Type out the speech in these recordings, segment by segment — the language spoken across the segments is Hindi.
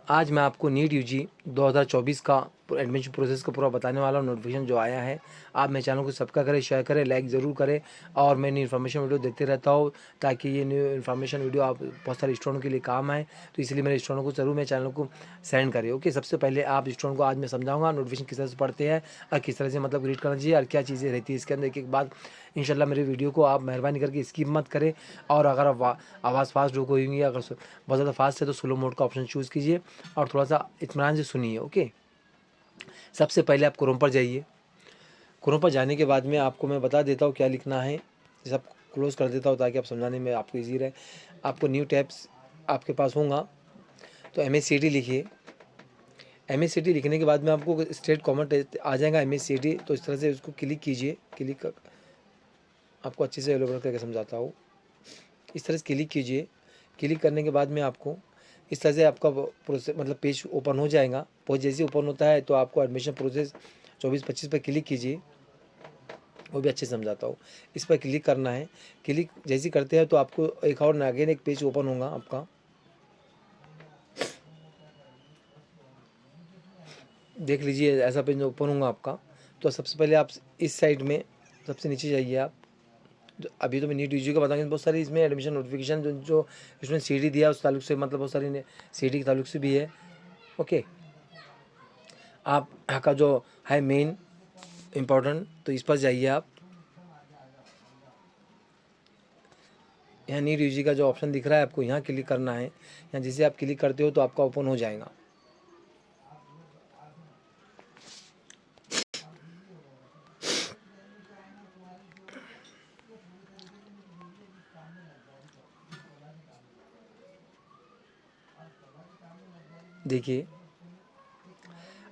आज मैं आपको नीट यूजी 2024 का एडमिशन प्रोसेस का पूरा बताने वाला हूँ। नोटिफिकेशन जो आया है, आप मेरे चैनल को सब्सक्राइब करें, शेयर करें, लाइक ज़रूर करें और मैं न्यू इन्फॉर्मेशन वीडियो देते रहता हूँ ताकि ये न्यू इन्फॉर्मेशन वीडियो आप बहुत सारे स्टूडेंट के लिए काम आए। तो इसलिए मेरे स्टूडेंट को ज़रूर मेरे चैनल को सेंड करें। ओके, सबसे पहले आप स्टूडेंट को आज मैं समझाऊंगा नोटिफिकेशन किस तरह से पढ़ते हैं और किस तरह से मतलब रीड करना चाहिए और क्या चीज़ें रहती है इसके अंदर। एक एक बात इंशाल्लाह मेरे वीडियो को आप मेहरबानी करके स्किप मत करें। और अगर आवाज़ फास्ट हो गई होगी, अगर बहुत ज़्यादा फास्ट है तो स्लो मोड का ऑप्शन चूज़ कीजिए और थोड़ा सा इत्मीनान से सुनिए। ओके, सबसे पहले आप क्रोम पर जाइए। क्रोम पर जाने के बाद में आपको मैं बता देता हूँ क्या लिखना है। सब क्लोज कर देता हूँ ताकि आप समझाने में आपको ईजी रहे। आपको न्यू टैब्स आपके पास होगा तो MSCT लिखिए। MSCT लिखने के बाद में आपको स्टेट कॉमन आ जाएगा MSCT, तो इस तरह से उसको क्लिक कीजिए। आपको अच्छे से एलोबरेट करके समझाता हूँ। इस तरह से क्लिक कीजिए। क्लिक करने के बाद में आपको इस तरह से आपका प्रोसेस मतलब पेज ओपन हो जाएगा। पेज जैसे ओपन होता है तो आपको एडमिशन प्रोसेस 24-25 पर क्लिक कीजिए, वो भी अच्छे से समझाता हूँ। इस पर क्लिक करना है। क्लिक जैसे करते हैं तो आपको एक और अगेन एक पेज ओपन होगा आपका। देख लीजिए, ऐसा पेज ओपन होगा आपका। तो सबसे पहले आप इस साइड में सबसे नीचे जाइए आप। अभी तो मैं नीट यूजी का बताऊंगा, बहुत सारी इसमें एडमिशन नोटिफिकेशन जो इसमें CD दिया उस ताल्लुक से, मतलब बहुत सारी CD के ताल्लुक से भी है। ओके, आप का जो है मेन इम्पोर्टेंट, तो इस पर जाइए आप। यहाँ नीट यूजी का जो ऑप्शन दिख रहा है आपको यहाँ क्लिक करना है। यहाँ जैसे आप क्लिक करते हो तो आपका ओपन हो जाएगा। देखिए,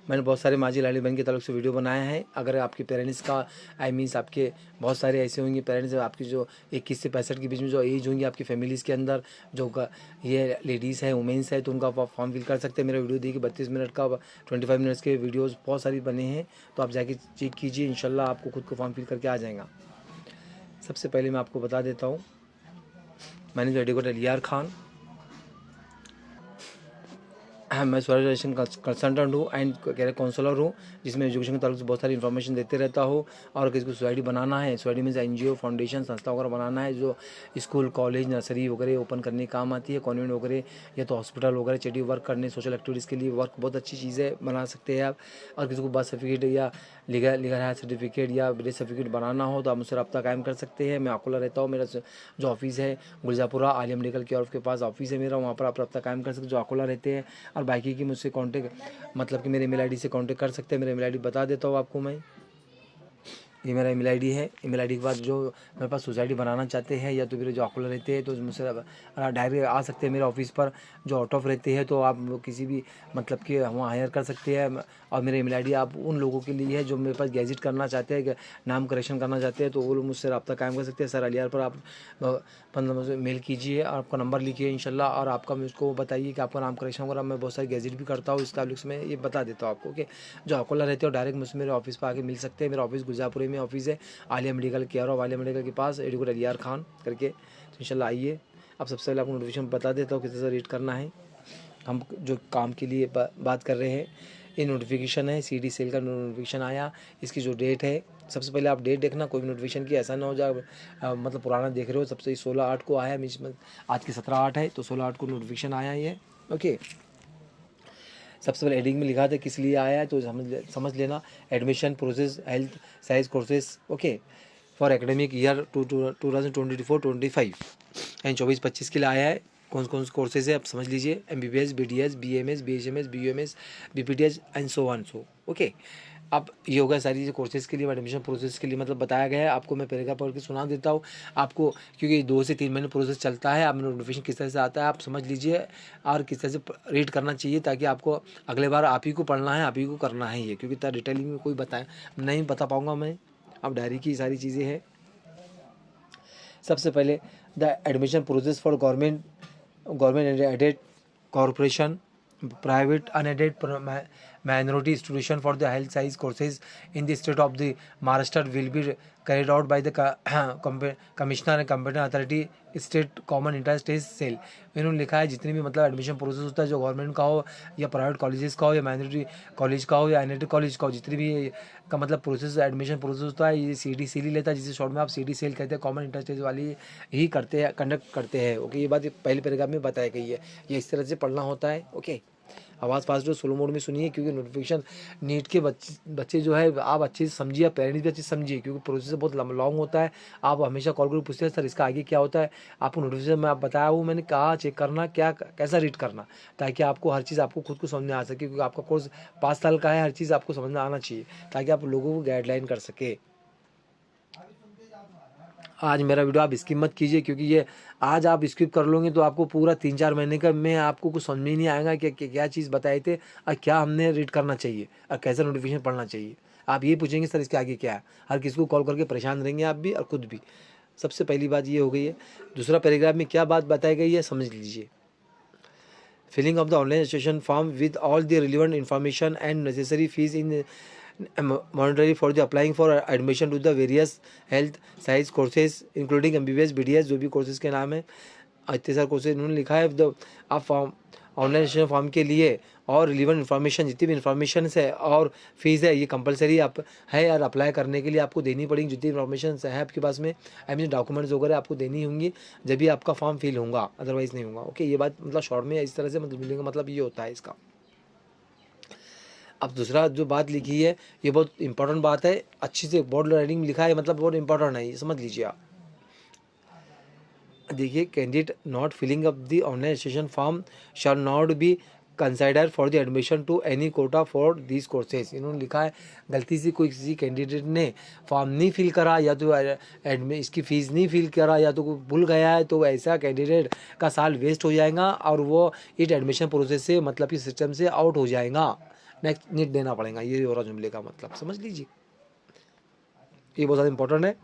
मैंने बहुत सारे माजी लाली बहन के ताल्लुक से वीडियो बनाया है। अगर आपके पेरेंट्स का मीन्स आपके बहुत सारे ऐसे होंगे पेरेंट्स, आपकी जो 21 से 65 के बीच में जो एज होंगी आपकी फैमिलीज़ के अंदर, जो ये लेडीज़ है, वुमेंस है, तो उनका फॉर्म फिल कर सकते हैं। मेरा वीडियो देखिए 32 मिनट का 25 मिनट्स के वीडियोज़ बहुत सारी बने हैं, तो आप जाके चेक कीजिए। इंशाल्लाह आपको खुद को फॉर्म फिल करके आ जाएगा। सबसे पहले मैं आपको बता देता हूँ, मैंने जो एडवोकेट अलियार खान, मैं स्वराज एजुकेशन कंसल्टेंट हूँ एंड कैरियर काउंसलर हूँ, जिसमें एजुकेशन के ताल्लुक से बहुत सारी इन्फॉर्मेशन देते रहता हूँ। और किसी को सोसाइटी बनाना है, सोसाइटी में NGO फाउंडेशन संस्था वगैरह बनाना है जो स्कूल कॉलेज नर्सरी वगैरह ओपन करने काम आती है, कॉन्वेंट वगैरह या तो हॉस्पिटल वगैरह चैरिटी वर्क करने, सोशल एक्टिविटीज़ के लिए वर्क बहुत अच्छी चीज़ें बना सकते हैं आप। और किसी को बर्थ सर्टिफिकेट या लीगल हायर सर्टिफिकेट या विलेज सर्टिफिकेट बनाना हो तो आप मुझसे रब्ता कायम कर सकते हैं। मैं अकोला रहता हूँ। मेरा जो ऑफिस है गुलजापुरा आलिया मेडिकल केयर के पास ऑफिस है मेरा, वहाँ पर आप रब्ता कायम कर सकते जो अकोला रहते हैं। और बाकी की मुझसे कांटेक्ट मतलब कि मेरे ईमेल आईडी से कांटेक्ट कर सकते हैं। मेरा ईमेल आईडी बता देता हूँ आपको मैं। ये मेरा ईमेल आईडी है। ईमेल आईडी के बाद जो मेरे पास सोसाइटी बनाना चाहते हैं या तो फिर जो अकोला रहते हैं तो मुझसे डायरेक्ट आ सकते हैं मेरे ऑफिस पर। जो आउट ऑफ रहते हैं तो आप किसी भी मतलब कि वहाँ हायर कर सकते हैं। और मेरा ईमेल आईडी आप उन लोगों के लिए है जो मेरे पास गैजेट करना चाहते हैं, नाम करेक्शन करना चाहते हैं, तो वो लोग मुझसे रब्ता कायम कर सकते हैं। सर अलियार पर आप 15 से मेल कीजिए और आपका नंबर लिखिए इंशाल्लाह, और आपका मुझको बताइए कि आपका नाम करेक्शन वगैरह। मैं बहुत सारे गैजेट भी करता हूँ, इस ताल्लुक से मैं ये बता देता हूँ आपको। ओके, जो अकोला रहते हो डायरेक्ट मुझसे मेरे ऑफिस पर आके मिल सकते हैं। मेरा ऑफिस गुलजापुरे में ऑफिस है, Alia medical care of Alia medical के पास, एडवोकेट अलियार खान करके। तो इंशाल्लाह आइए। अब सबसे पहले आपको नोटिफिकेशन बता देता हूँ किस तरह से रीड करना है। हम जो काम के लिए बात कर रहे हैं, ये नोटिफिकेशन है CD सेल का नोटिफिकेशन आया। इसकी जो डेट है, सबसे पहले आप डेट देखना कोई भी नोटिफिकेशन की, ऐसा ना हो जाए मतलब पुराना देख रहे हो। सबसे 16/8 को आया, मीन्स आज की 17/8 है तो 16/8 को नोटिफिकेशन आया ये। ओके, सबसे पहले हेडिंग में लिखा था किस लिए आया है तो समझ लेना। Admission process health science courses, okay, for academic year 2024-25 and 24-25 के लिए आया है। कौन कौन से कोर्सेज है आप समझ लीजिए। MBBS BDS BMS BHMS BUMS BPTS and so on so. Okay, अब ये होगा सारी चीज़ें कोर्सेज़ के लिए, एडमिशन प्रोसेस के लिए मतलब बताया गया है। आपको मैं पैराग्राफ पढ़ के सुना देता हूँ आपको, क्योंकि 2 से 3 महीने प्रोसेस चलता है। आप नोटिफिकेशन किस तरह से आता है आप समझ लीजिए और किस तरह से रीड करना चाहिए, ताकि आपको अगले बार आप ही को पढ़ना है, आप ही को करना है ये, क्योंकि इतना डिटेलिंग में कोई नहीं बता पाऊँगा मैं। अब डायरी की सारी चीज़ें हैं। सबसे पहले the admission process for government aided corporation, private unaided minority institution for the health science courses in the state of the Maharashtra will be carried out by the commissioner and competent authority state common interest test cell. इन्होंने लिखा है जितनी भी मतलब एडमिशन प्रोसेस होता है जो गवर्नमेंट का हो या प्राइवेट कॉलेजेस का हो या माइनॉरिटी कॉलेज का हो या एनआईटी कॉलेज का हो, जितनी भी का मतलब प्रोसेस एडमिशन प्रोसेस होता है ये सीडी सेल ही लेता है, जिसे शॉर्ट में आप सीडी सेल कहते हैं, कॉमन इंटरेस्ट टेस्ट वाली ही करते हैं, कंडक्ट करते हैं। ओके, ये बात पहले पैराग्राफ में बताई गई है, ये इस तरह से पढ़ना होता है। ओके, आवाज़ फास्ट जो स्लो मोड में सुनिए क्योंकि नोटिफिकेशन नीट के बच्चे जो है आप अच्छे से समझिए, पेरेंट्स भी अच्छे से समझिए क्योंकि प्रोसेस बहुत लॉन्ग होता है। आप हमेशा कॉल करके पूछते हैं सर इसका आगे क्या होता है, आपको नोटिफिकेशन में आप बताया हूँ मैंने कहा चेक करना क्या कैसा रीड करना, ताकि आपको हर चीज़ आपको खुद को समझ में आ सके, क्योंकि आपका कोर्स 5 साल का है, हर चीज़ आपको समझ में आना चाहिए ताकि आप लोगों को गाइडलाइन कर सके। आज मेरा वीडियो आप स्किप मत कीजिए क्योंकि ये आज आप स्किप कर लोगे तो आपको पूरा 3-4 महीने का में आपको कुछ समझ में ही नहीं आएगा कि क्या चीज़ बताए थे और क्या हमने रीड करना चाहिए और कैसा नोटिफिकेशन पढ़ना चाहिए। आप ये पूछेंगे सर इसके आगे क्या है, हर किसी को कॉल करके परेशान रहेंगे आप भी और खुद भी। सबसे पहली बात ये हो गई है। दूसरा पैराग्राफ में क्या बात बताई गई है समझ लीजिए। Filling of the online registration form with all the relevant information and necessary fees in monetary for the applying for admission to the various health science courses including MBBS BDS जो भी कोर्सेज के नाम है, इतने सारे कोर्सेज इन्होंने लिखा है। आप फॉर्म ऑनलाइन रजिस्ट्रेशन फॉर्म के लिए और रिलेवेंट इन्फॉर्मेशन जितनी भी इन्फॉर्मेशन है और फीस है ये कंपलसरी आप है यार अप्लाई करने के लिए आपको देनी पड़ेगी। जितनी इन्फॉर्मेशन है आपके पास में आई मीन डॉक्यूमेंट्स वगैरह आपको देनी होंगी जब भी आपका फॉर्म फिल होगा, अदरवाइज़ नहीं होगा। ओके, ये बात मतलब शॉर्ट में इस तरह से मतलब मतलब ये होता है इसका। अब दूसरा जो बात लिखी है ये बहुत इंपॉर्टेंट बात है, अच्छी से बोर्ड राइटिंग में लिखा है मतलब बहुत इंपॉर्टेंट है, ये समझ लीजिए आप। देखिए, candidate not filling up the online registration form shall not be consider for the admission to any quota for this courses. इन्होंने लिखा है गलती से कोई किसी कैंडिडेट ने फॉर्म नहीं फिल करा या तो इसकी फ़ीस नहीं फिल करा या तो भूल गया है तो ऐसा कैंडिडेट का साल वेस्ट हो जाएगा और वो इस एडमिशन प्रोसेस से मतलब कि सिस्टम से आउट हो जाएगा, नेक्स्ट नीट देना पड़ेगा। ये हो रहा जुमले का मतलब समझ लीजिए, ये बहुत ज़्यादा इंपॉर्टेंट है।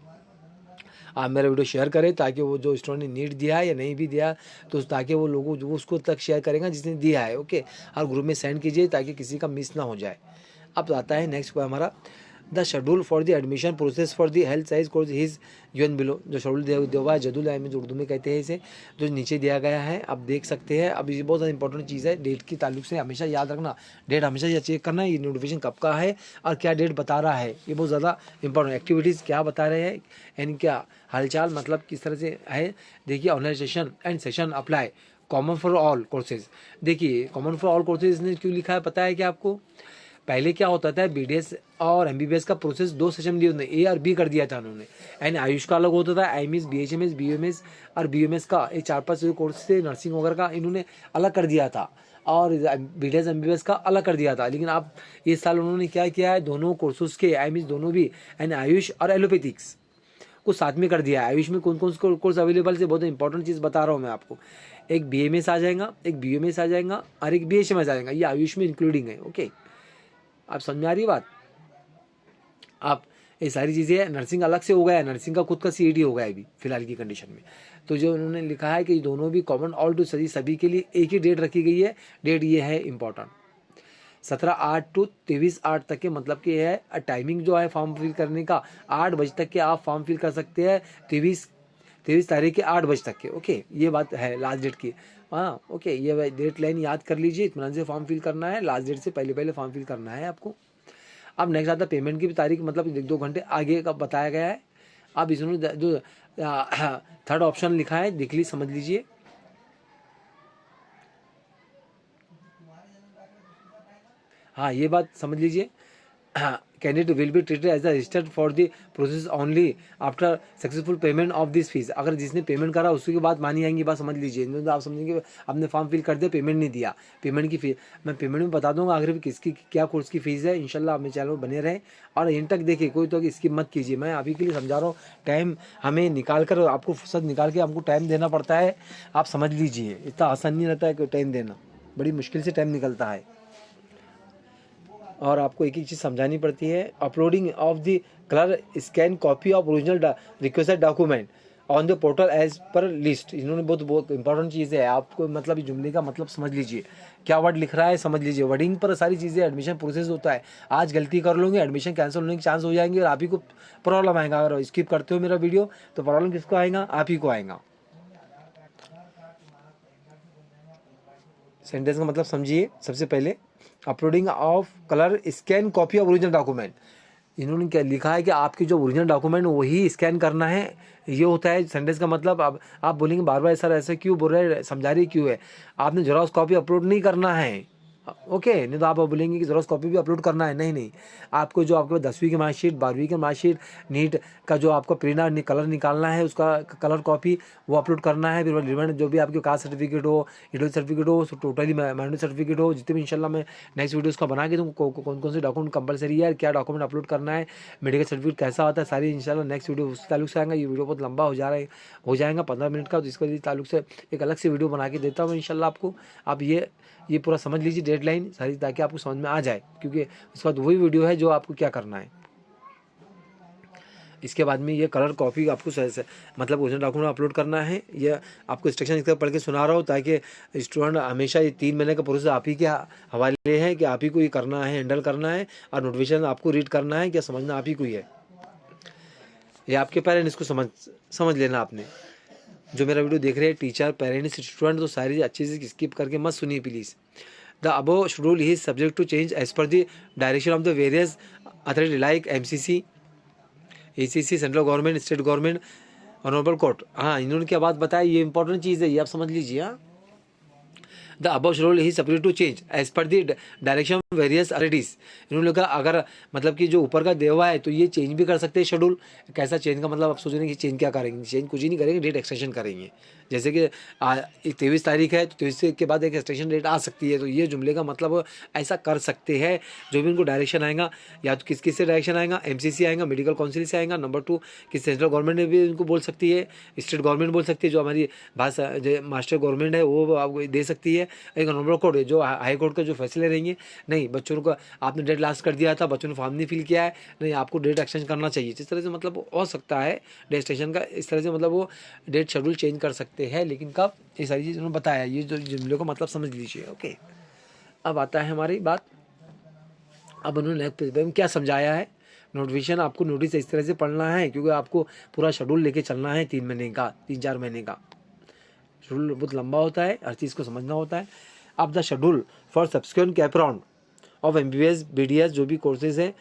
आप मेरा वीडियो शेयर करें ताकि वो जो स्टूडेंट ने नीट दिया है या नहीं भी दिया तो ताकि वो लोगों जो उसको तक शेयर करेगा जिसने दिया है। ओके, और ग्रुप में सेंड कीजिए ताकि किसी का मिस ना हो जाए। अब आता है नेक्स्ट पर हमारा the schedule for the admission process for the health science course is given below. जो शेड्यूल दिया हुआ है जदुल है जो उर्दू में कहते हैं इसे, जो नीचे दिया गया है आप देख सकते हैं। अब ये बहुत ज़्यादा इंपॉर्टेंट चीज़ है, डेट के ताल्लुक से हमेशा याद रखना, डेट हमेशा ये चेक करना ये नोटिफिकेशन कब का है और क्या डेट बता रहा है, ये बहुत ज़्यादा इंपॉर्टेंट। एक्टिविटीज़ क्या बता रहे हैं एंड क्या हालचाल मतलब किस तरह से है। देखिए, online session and session apply common for all courses. देखिए, कॉमन फॉर ऑल कोर्सेज ने क्यों लिखा है पता है क्या आपको? पहले क्या होता था बीडीएस और एमबीबीएस का प्रोसेस 2 सेशन लिए उन्होंने, ए और बी कर दिया था उन्होंने। एंड आयुष का अलग होता था, एमएस बीएचएमएस बीएमएस और बीएमएस का ये 4-5 कोर्स थे, नर्सिंग वगैरह का इन्होंने अलग कर दिया था और बीडीएस एमबीबीएस का अलग कर दिया था। लेकिन अब इस साल उन्होंने क्या किया है, दोनों कोर्सेज के एमएस दोनों भी एंड आयुष और एलोपैथिक्स को साथ में कर दिया है। आयुष में कौन कौन से कोर्स अवेलेबल है, बहुत इंपॉर्टेंट चीज़ बता रहा हूँ मैं आपको। एक बीएमएस आ जाएगा, एक बीएमएस आ जाएगा और एक बीएचएमएस आ जाएगा, ये आयुष में इंक्लूडिंग है। ओके, आप समझ में आ रही बात? आप ये सारी चीज़ें, नर्सिंग अलग से हो गया है, नर्सिंग का खुद का सीईटी हो गया है अभी फिलहाल की कंडीशन में। तो जो उन्होंने लिखा है कि दोनों भी कॉमन ऑल टू सभी के लिए एक ही डेट रखी गई है। डेट ये है इंपॉर्टेंट, 17/8 to 23/8 तक के मतलब कि है टाइमिंग जो है फॉर्म फिल करने का 8 बजे तक के आप फॉर्म फिल कर सकते हैं, 23 तारीख के 8 बजे तक के। ओके, ये बात है लास्ट डेट की। हाँ, ओके, ये डेट लाइन याद कर लीजिए, इत्मीनान से फॉर्म फिल करना है, लास्ट डेट से पहले फॉर्म फिल करना है आपको। अब नेक्स्ट आता है पेमेंट की तारीख, मतलब 1-2 घंटे आगे का बताया गया है। अब इसमें जो थर्ड ऑप्शन लिखा है देख लीजिए, समझ लीजिए। हाँ, ये बात समझ लीजिए। Candidate will be treated as a registered for the process only after successful payment of this fees. अगर जिसने पेमेंट करा उसके बाद मानी जाएंगी, बात समझ लीजिए। आप समझेंगे आपने फॉर्म फिल कर दिया, पेमेंट नहीं दिया, पेमेंट की फीस मैं पेमेंट में बता दूंगा आखिर किसकी क्या कोर्स की फीस है। इंशाल्लाह अपने चैनल बने रहें और इन तक देखिए, कोई तो स्किप मत कीजिए। मैं अभी के लिए समझा रहा हूँ, टाइम हमें निकाल कर आपको फुर्सत निकाल के हमको टाइम देना पड़ता है, आप समझ लीजिए। इतना आसान नहीं रहता है कि टाइम देना, बड़ी मुश्किल से टाइम निकलता है और आपको एक चीज़ समझानी पड़ती है। Uploading of the colour scan copy of original requested document on the portal as per list. इन्होंने बहुत इंपॉर्टेंट चीज़ है, आपको मतलब जुमले का मतलब समझ लीजिए, क्या वर्ड लिख रहा है समझ लीजिए। वर्डिंग पर सारी चीज़ें एडमिशन प्रोसेस होता है। आज गलती कर लोगे एडमिशन कैंसिल होने के चांस हो जाएंगे और आप ही को प्रॉब्लम आएगा। अगर स्किप करते हो मेरा वीडियो तो प्रॉब्लम किसको आएगा, आप ही को आएगा। सेंटेंस का मतलब समझिए। सबसे पहले uploading of colour scan copy of original document. इन्होंने क्या लिखा है कि आपकी जो ओरिजिनल डॉक्यूमेंट वही स्कैन करना है, ये होता है सेंटेंस का मतलब। अब आप बोलेंगे बार बार सर ऐसे क्यों बोल रहे हैं, समझा रही क्यों है। आपने जेरॉक्स कॉपी अपलोड नहीं करना है, ओके। नहीं तो आप बोलेंगे कि जेरॉक्स कॉपी भी अपलोड करना है, नहीं नहीं। आपको जो आपके 10वीं की मार्कशीट, 12वीं की मार्कशीट, नीट का जो आपको प्रिंट कलर निकालना है उसका कलर कॉपी वो अपलोड करना है। फिर रिलेवेंट जो भी आपके कास्ट सर्टिफिकेट हो, इंडिविजुअल सर्टिफिकेट हो, टोटली माइनॉरिटी सर्टिफिकेट हो, जितने भी इंशाल्लाह मैं नेक्स्ट वीडियो उसका बना के तुमको कौन कौन से डॉक्यूमेंट कंपलसरी है, क्या डॉक्यूमेंट अपलोड करना है, मेडिकल सर्टिफिकेट कैसा होता है, सारी इंशाल्लाह नेक्स्ट वीडियो उस ताल्लुक से आएगा। ये वीडियो बहुत लंबा हो जाएगा 15 मिनट का, तो इसके ताल्लुक से एक अलग से वीडियो बना के देता हूँ इंशाल्लाह आपको। आप ये पूरा समझ लीजिए डेडलाइन सारी, ताकि आपको समझ में आ जाए, क्योंकि उसके बाद वही वीडियो है जो आपको क्या करना है। इसके बाद में ये कलर कॉपी आपको मतलब ओरिजिनल डॉक्यूमेंट अपलोड करना है। ये आपको इंस्ट्रक्शन इसका पढ़ के सुना रहा हूँ, ताकि स्टूडेंट हमेशा ये 3 महीने का प्रोसेस आप ही के हवाले है कि आप ही को ये करना है, हैंडल करना है, और नोटिफिकेशन आपको रीड करना है, क्या समझना आप ही को ही है। ये आपके पेरेंट्स को समझ लेना आपने। जो मेरा वीडियो देख रहे हैं टीचर, पेरेंट्स, स्टूडेंट, तो सारी अच्छे से स्किप करके मत सुनिए please. The above schedule is subject to change as per the direction of the various authority like MCC, ACC, central government, state government, honourable court. हाँ, इन्होंने क्या बात बताई, ये इंपॉर्टेंट चीज़ है, ये आप समझ लीजिए। हाँ, द अबव शेड्यूल ही subject to change as per the direction of various authorities. इन्होंने कहा अगर मतलब कि जो ऊपर का देवा है तो ये चेंज भी कर सकते हैं शेड्यूल। कैसा चेंज का मतलब आप सोच रहे हैं कि चेंज क्या करेंगे, चेंज कुछ ही नहीं करेंगे, डेट एक्सटेंशन करेंगे। जैसे कि 23 तारीख है तो 23 के बाद एक एक्सटेंशन डेट आ सकती है, तो ये जुमले का मतलब ऐसा कर सकते हैं। जो भी इनको डायरेक्शन आएगा, या तो किस से डायरेक्शन आएगा, MCC आएगा, मेडिकल काउंसिल से आएगा, नंबर 2 कि सेंट्रल गवर्नमेंट ने भी इनको बोल सकती है, स्टेट गवर्नमेंट बोल सकती है, जो हमारी भाषा जो मास्टर गवर्नमेंट है वो आपको दे सकती है, एक नंबर कोर्ट है जो हाई कोर्ट का जो फैसले रहेंगे। नहीं, बच्चों को आपने डेट लास्ट कर दिया था, बच्चों ने फॉर्म नहीं फिल किया है, नहीं आपको डेट एक्सटेंशन करना चाहिए। जिस तरह से मतलब हो सकता है डेट एक्सटेंशन का, इस तरह से मतलब वो डेट शेड्यूल चेंज कर सकते हैं, लेकिन कब, ये सारी चीज़ उन्होंने बताया। ये जो जुमले को मतलब समझ लीजिए, ओके। अब आता है हमारी बात, अब उन्होंने क्या समझाया है। नोटिफिकेशन आपको नोटिस इस तरह से पढ़ना है, क्योंकि आपको पूरा शेड्यूल लेके चलना है 3 महीने का, 3-4 महीने का शेड्यूल बहुत लंबा होता है, हर चीज़ को समझना होता है। अब the schedule for subsequent cap round of MBBS BDS जो भी कोर्सेज है,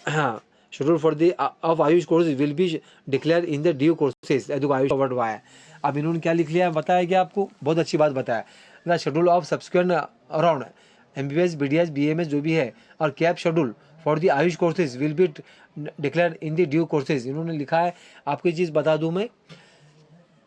हाँ, schedule for the of Ayush course will be declare in the due courses. देखो आयुष वर्ड हुआ है। अब इन्होंने क्या लिख लिया बताया क्या आपको, बहुत अच्छी बात बताया। The schedule of subsequent round MBBS BDS BMS जो भी है, और cap schedule for the Ayush courses will be declare in the due courses. इन्होंने लिखा है, आपकी चीज़ बता दूँ मैं,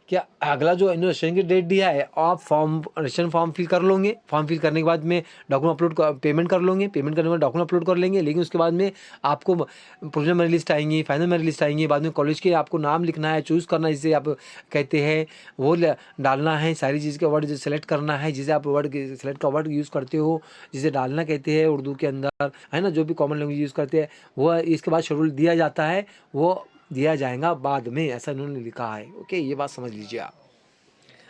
क्या अगला जो रजिस्ट्रेशन की डेट दिया है, आप रजिस्ट्रेशन फॉर्म फिल कर लोगे, फॉर्म फिल करने के बाद में डॉक्यूमेंट अपलोड पेमेंट कर लोगे, पेमेंट करने के बाद डॉक्यूमेंट अपलोड कर लेंगे, लेकिन उसके बाद में आपको प्रोविजनल मेरिट लिस्ट आएंगी, फाइनल मेरिट लिस्ट आएंगी, बाद में कॉलेज के आपको नाम लिखना है, चूज़ करना है, जिसे आप कहते हैं वो डालना है, सारी चीज़ के वर्ड सेलेक्ट करना है, जिसे आप वर्ड सेलेक्ट का वर्ड यूज़ करते हो, जिसे डालना कहते हैं उर्दू के अंदर, है ना, जो भी कॉमन लैंग्वेज यूज़ करते हैं वो। इसके बाद शेड्यूल दिया जाता है, वो दिया जाएगा बाद में, ऐसा इन्होंने लिखा है, ओके। ये बात समझ लीजिए आप।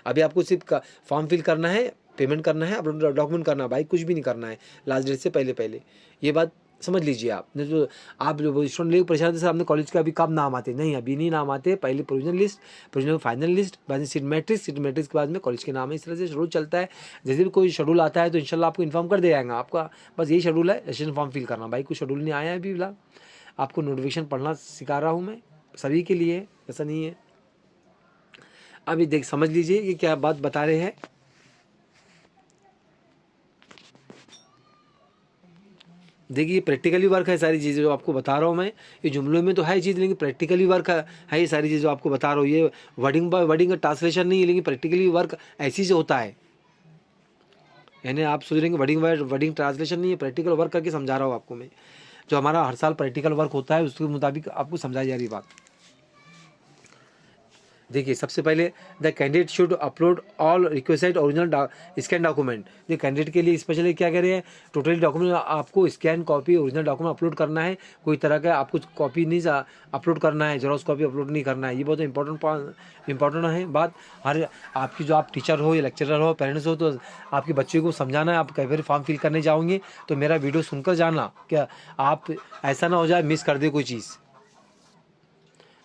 अभी आपको सिर्फ फॉर्म फिल करना है, पेमेंट करना है, अपलोड डॉक्यूमेंट करना है, भाई कुछ भी नहीं करना है लास्ट डेट से पहले। ये बात समझ लीजिए आप। नहीं तो आप जो स्टूडेंट लेकर परेशान थे, सर आपने कॉलेज का अभी कब नाम आते, नहीं अभी नहीं नाम आते, पहले provisional list, provisional final list, बाद में सीट मैट्रिक्स के बाद में कॉलेज के नाम है। इस तरह से शेड्यूल चलता है। जैसे भी कोई शेड्यूल आता है तो इंशाल्लाह आपको इन्फॉर्म कर दिया जाएगा। आपका बस यही शेड्यूल है, रजिस्ट्रेशन फॉर्म फिल करना। भाई कुछ शेड्यूल नहीं आया है अभी फिलहाल, आपको नोटिफिकेशन पढ़ना सिखा रहा हूँ मैं, सभी के लिए, ऐसा नहीं है। अभी देख समझ लीजिए कि क्या बात बता रहे हैं। देखिए प्रैक्टिकली वर्क है सारी चीज़ें जो आपको बता रहा हूँ मैं। ये जुमलों में तो है चीज़, लेकिन प्रैक्टिकली वर्क है ये सारी चीज़ जो आपको बता रहा हूँ। ये वर्डिंग बाय वर्डिंग का ट्रांसलेशन नहीं है, लेकिन प्रैक्टिकली वर्क ऐसी से होता है। यानी आप सोच रहे हैं वर्डिंग बाय वर्डिंग ट्रांसलेशन नहीं है, प्रैक्टिकल वर्क करके समझा रहा हूँ आपको मैं। जो हमारा हर साल प्रैक्टिकल वर्क होता है उसके मुताबिक आपको समझाई जा रही बात। देखिए सबसे पहले the candidate should upload all requested original scan document. ये कैंडिडेट के लिए स्पेशली क्या कह रहे हैं, टोटली डॉक्यूमेंट आपको scan copy original document upload करना है, कोई तरह का आपको कॉपी नहीं अपलोड करना है, जेरॉक्स कॉपी अपलोड नहीं करना है। ये बहुत इंपॉर्टेंट है बात। हर आपकी जो आप टीचर हो या लेक्चरर हो, पेरेंट्स हो, तो आपके बच्चे को समझाना है। आप कई बार फॉर्म फिल करने जाओगे तो मेरा वीडियो सुनकर जाना, क्या आप ऐसा ना हो जाए मिस कर दे कोई चीज़।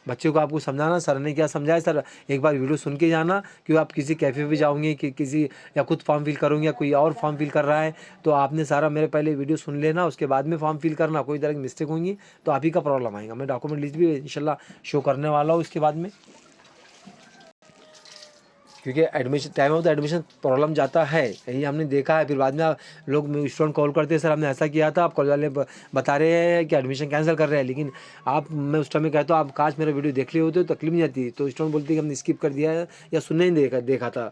बच्चे को आपको समझाना, सर ने क्या समझाया सर एक बार वीडियो सुन के जाना। कि आप किसी कैफ़े पे जाओगे कि किसी या खुद फॉर्म फिल करोगे या कोई और फॉर्म फिल कर रहा है, तो आपने सारा मेरे पहले वीडियो सुन लेना, उसके बाद में फॉर्म फिल करना। कोई तरह की मिस्टेक होंगी तो आप ही का प्रॉब्लम आएगा। मैं डॉक्यूमेंट लिस्ट भी इंशाल्लाह शो करने वाला हूँ इसके बाद में, क्योंकि admission time of the admission problem जाता है, यही हमने देखा है। फिर बाद में लोग स्टूडेंट कॉल करते हैं, सर हमने ऐसा किया था, आप कॉलेज वाले बता रहे हैं कि एडमिशन कैंसिल कर रहे हैं। लेकिन मैं उस टाइम में कहता हूँ आप काश मेरा वीडियो देख लिए होते तो तकलीफ नहीं आती। तो स्टूडेंट बोलते हैं कि हमने स्किप कर दिया है या सुनने नहीं देखा था।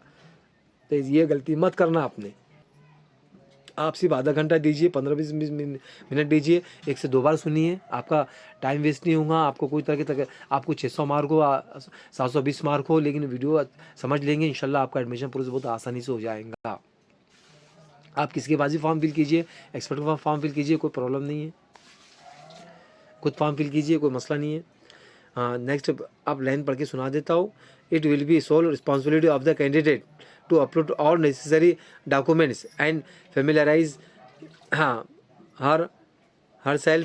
तो ये गलती मत करना आपने। आप सिर्फ आधा घंटा दीजिए, 15-20 मिनट दीजिए, 1 से 2 बार सुनिए, आपका टाइम वेस्ट नहीं होगा। आपको कोई तरह की आपको 600 मार्क हो, 720 मार्क हो, लेकिन वीडियो समझ लेंगे इंशाल्लाह आपका एडमिशन प्रोसेस बहुत आसानी से हो जाएगा। आप किसी के पास भी फॉर्म फिल कीजिए, एक्सपर्ट का फॉर्म फिल कीजिए, कोई प्रॉब्लम नहीं है। खुद फॉर्म फिल कीजिए, कोई मसला नहीं है। हाँ, नेक्स्ट आप लाइन पढ़ के सुना देता हूँ। It will B sole responsibility of the candidate to upload all necessary documents and familiarize